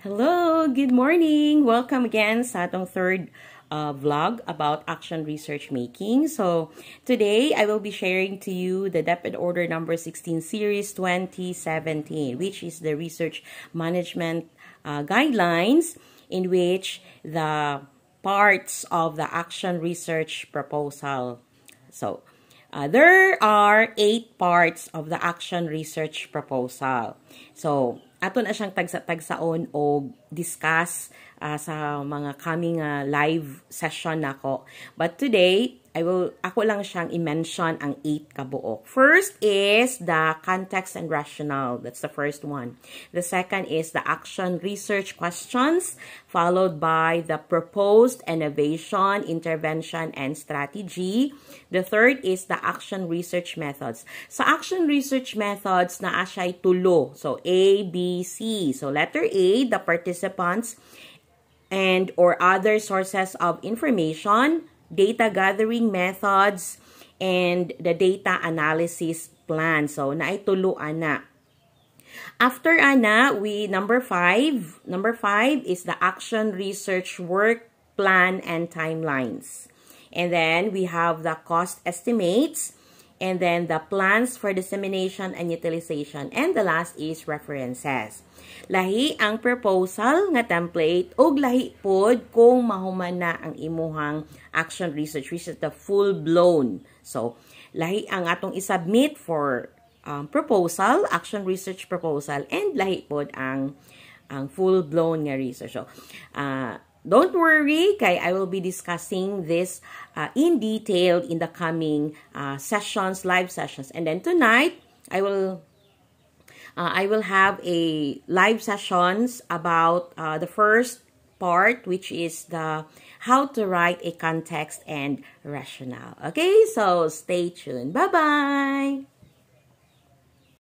Hello, good morning. Welcome again sa atong third vlog about action research making. So, today I will be sharing to you the DepEd Order number 16 series 2017, which is the research management guidelines in which the parts of the action research proposal. So, there are 8 parts of the action research proposal. So, ato na siyang tagsa-tagsaon o discuss sa mga coming live session nako. But today, ako lang siyang i-mention ang 8 kabuok. First is the context and rationale. That's the first one. The second is the action research questions, followed by the proposed innovation, intervention, and strategy. The third is the action research methods. Sa action research methods, naa siya'y tulo. So, A, B, C. So, letter A, the participants and or other sources of information, data gathering methods, and the data analysis plan. So, naituluan na. After ana, number 5 is the action research work plan and timelines. And then we have the cost estimates, and then the plans for dissemination and utilization. And the last is references. Lahi ang proposal nga template ug lahi pod kung mahuman na ang imuhang action research, which is the full-blown. So, lahi ang atong isubmit for proposal, action research proposal, and lahi pod ang full-blown nga research. So, don't worry, kay I will be discussing this in detail in the coming sessions, live sessions. And then tonight, I will have a live sessions about the first part, which is the how to write a context and rationale. Okay, so stay tuned. Bye-bye!